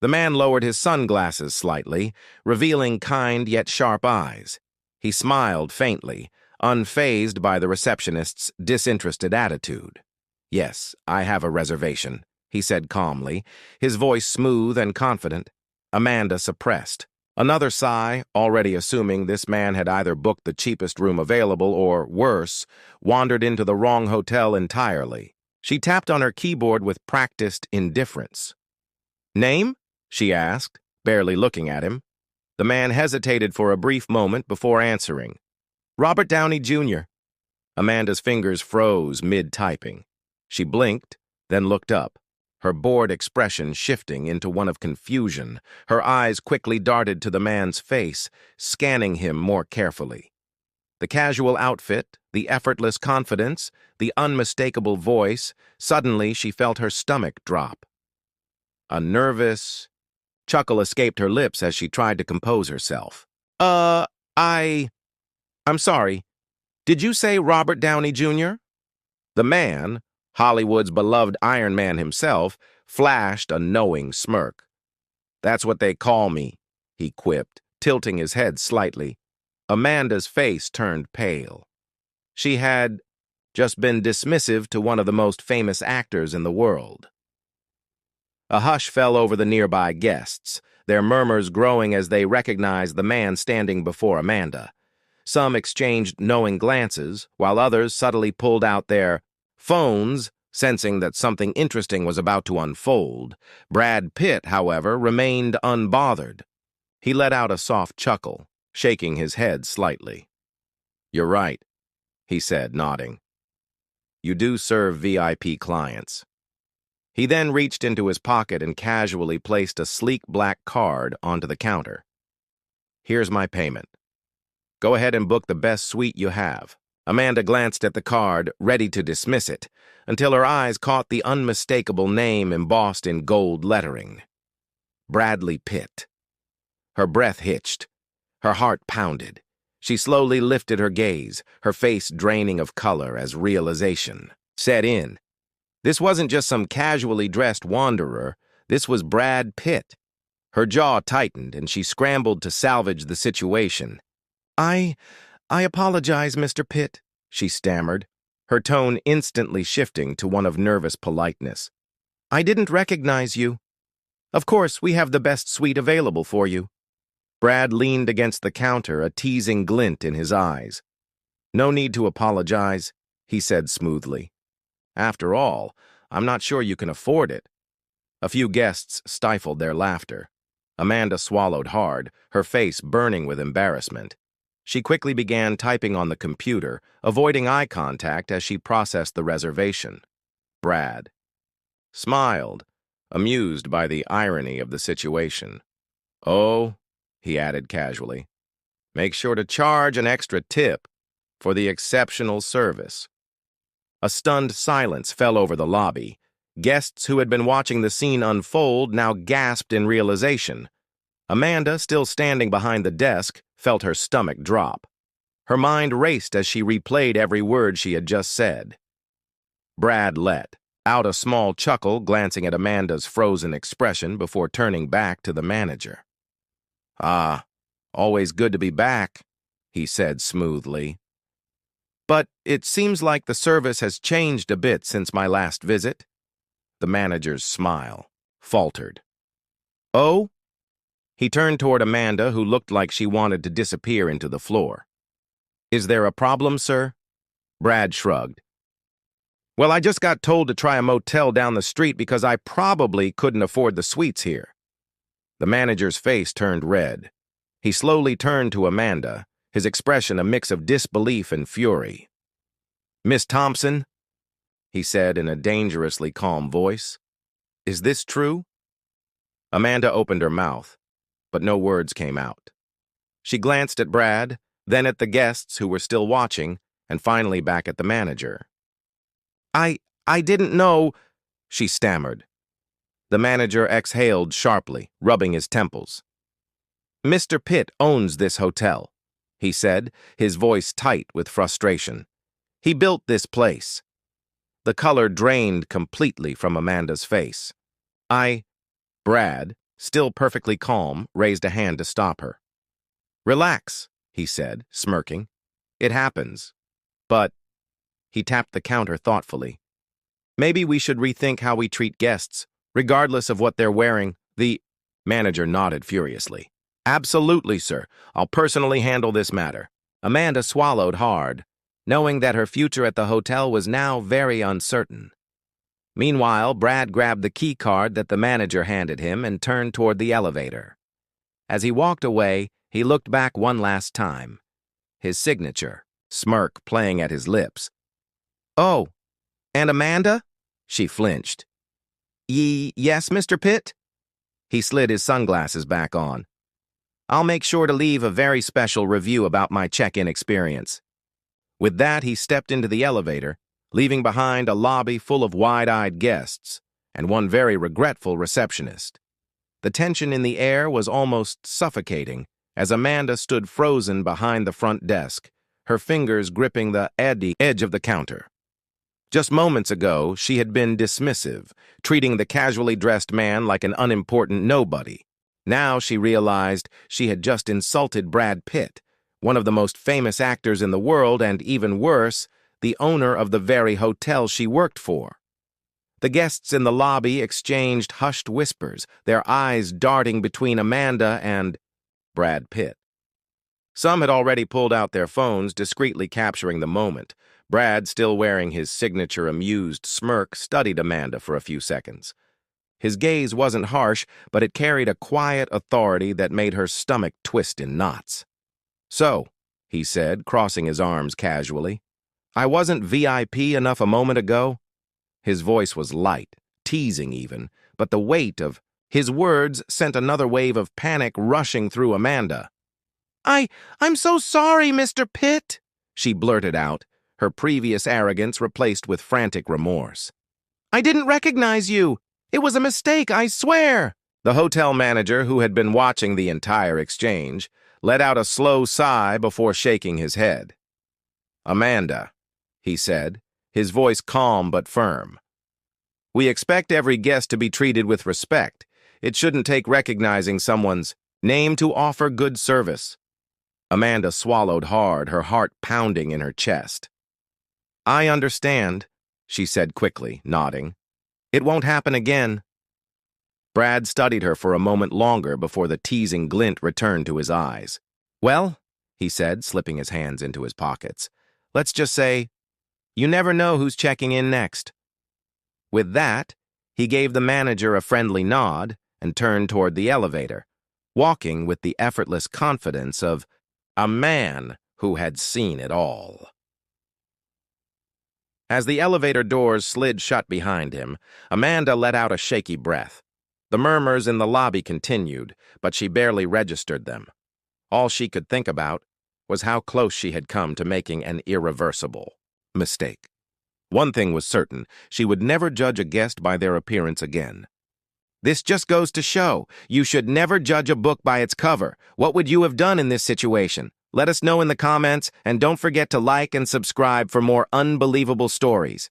The man lowered his sunglasses slightly, revealing kind yet sharp eyes. He smiled faintly, unfazed by the receptionist's disinterested attitude. "Yes, I have a reservation," he said calmly, his voice smooth and confident. Amanda suppressed. Another sigh, already assuming this man had either booked the cheapest room available or, worse, wandered into the wrong hotel entirely. She tapped on her keyboard with practiced indifference. "Name?" she asked, barely looking at him. The man hesitated for a brief moment before answering. "Robert Downey, Jr." Amanda's fingers froze mid-typing. She blinked, then looked up, her bored expression shifting into one of confusion. Her eyes quickly darted to the man's face, scanning him more carefully. The casual outfit, the effortless confidence, the unmistakable voice, suddenly she felt her stomach drop. A nervous chuckle escaped her lips as she tried to compose herself. I'm sorry. Did you say Robert Downey, Jr.?" The man, Hollywood's beloved Iron Man himself, flashed a knowing smirk. "That's what they call me," he quipped, tilting his head slightly. Amanda's face turned pale. She had just been dismissive to one of the most famous actors in the world. A hush fell over the nearby guests, their murmurs growing as they recognized the man standing before Amanda. Some exchanged knowing glances, while others subtly pulled out their phones, sensing that something interesting was about to unfold. Brad Pitt, however, remained unbothered. He let out a soft chuckle, shaking his head slightly. "You're right," he said, nodding. "You do serve VIP clients." He then reached into his pocket and casually placed a sleek black card onto the counter. "Here's my payment. Go ahead and book the best suite you have." Amanda glanced at the card, ready to dismiss it, until her eyes caught the unmistakable name embossed in gold lettering. Bradley Pitt. Her breath hitched. Her heart pounded. She slowly lifted her gaze, her face draining of color as realization set in. This wasn't just some casually dressed wanderer. This was Brad Pitt. Her jaw tightened, and she scrambled to salvage the situation. I apologize, Mr. Pitt," she stammered, her tone instantly shifting to one of nervous politeness. "I didn't recognize you. Of course, we have the best suite available for you." Brad leaned against the counter, a teasing glint in his eyes. "No need to apologize," he said smoothly. "After all, I'm not sure you can afford it." A few guests stifled their laughter. Amanda swallowed hard, her face burning with embarrassment. She quickly began typing on the computer, avoiding eye contact as she processed the reservation. Brad smiled, amused by the irony of the situation. "Oh," he added casually, "make sure to charge an extra tip for the exceptional service." A stunned silence fell over the lobby. Guests who had been watching the scene unfold now gasped in realization. Amanda, still standing behind the desk, felt her stomach drop. Her mind raced as she replayed every word she had just said. Brad let out a small chuckle, glancing at Amanda's frozen expression before turning back to the manager. "Ah, always good to be back," he said smoothly. "But it seems like the service has changed a bit since my last visit." The manager's smile faltered. "Oh?" He turned toward Amanda, who looked like she wanted to disappear into the floor. "Is there a problem, sir?" Brad shrugged. "Well, I just got told to try a motel down the street because I probably couldn't afford the suites here." The manager's face turned red. He slowly turned to Amanda, his expression a mix of disbelief and fury. "Miss Thompson," he said in a dangerously calm voice, "is this true?" Amanda opened her mouth, but no words came out. She glanced at Brad, then at the guests who were still watching, and finally back at the manager. I didn't know," she stammered. The manager exhaled sharply, rubbing his temples. "Mr. Pitt owns this hotel," he said, his voice tight with frustration. "He built this place." The color drained completely from Amanda's face. Brad still perfectly calm, raised a hand to stop her. "Relax," he said, smirking. "It happens. But," he tapped the counter thoughtfully, "maybe we should rethink how we treat guests, regardless of what they're wearing." The manager nodded furiously. "Absolutely, sir. I'll personally handle this matter." Amanda swallowed hard, knowing that her future at the hotel was now very uncertain. Meanwhile, Brad grabbed the key card that the manager handed him and turned toward the elevator. As he walked away, he looked back one last time, his signature, smirk playing at his lips. "Oh, and Amanda?" She flinched. Yes, Mr. Pitt?" He slid his sunglasses back on. "I'll make sure to leave a very special review about my check-in experience." With that, he stepped into the elevator, leaving behind a lobby full of wide-eyed guests and one very regretful receptionist. The tension in the air was almost suffocating as Amanda stood frozen behind the front desk, her fingers gripping the edge of the counter. Just moments ago, she had been dismissive, treating the casually dressed man like an unimportant nobody. Now she realized she had just insulted Brad Pitt, one of the most famous actors in the world, and even worse, the owner of the very hotel she worked for. The guests in the lobby exchanged hushed whispers, their eyes darting between Amanda and Brad Pitt. Some had already pulled out their phones, discreetly capturing the moment. Brad, still wearing his signature amused smirk, studied Amanda for a few seconds. His gaze wasn't harsh, but it carried a quiet authority that made her stomach twist in knots. "So," he said, crossing his arms casually, "I wasn't VIP enough a moment ago?" His voice was light, teasing even, but the weight of his words sent another wave of panic rushing through Amanda. I'm so sorry, Mr. Pitt," she blurted out, her previous arrogance replaced with frantic remorse. "I didn't recognize you. It was a mistake, I swear." The hotel manager, who had been watching the entire exchange, let out a slow sigh before shaking his head. "Amanda," he said, his voice calm but firm, "we expect every guest to be treated with respect. It shouldn't take recognizing someone's name to offer good service." Amanda swallowed hard, her heart pounding in her chest. "I understand," she said quickly, nodding. "It won't happen again." Brad studied her for a moment longer before the teasing glint returned to his eyes. "Well," he said, slipping his hands into his pockets, "let's just say, you never know who's checking in next." With that, he gave the manager a friendly nod and turned toward the elevator, walking with the effortless confidence of a man who had seen it all. As the elevator doors slid shut behind him, Amanda let out a shaky breath. The murmurs in the lobby continued, but she barely registered them. All she could think about was how close she had come to making an irreversible mistake. One thing was certain, she would never judge a guest by their appearance again. This just goes to show, you should never judge a book by its cover. What would you have done in this situation? Let us know in the comments, and don't forget to like and subscribe for more unbelievable stories.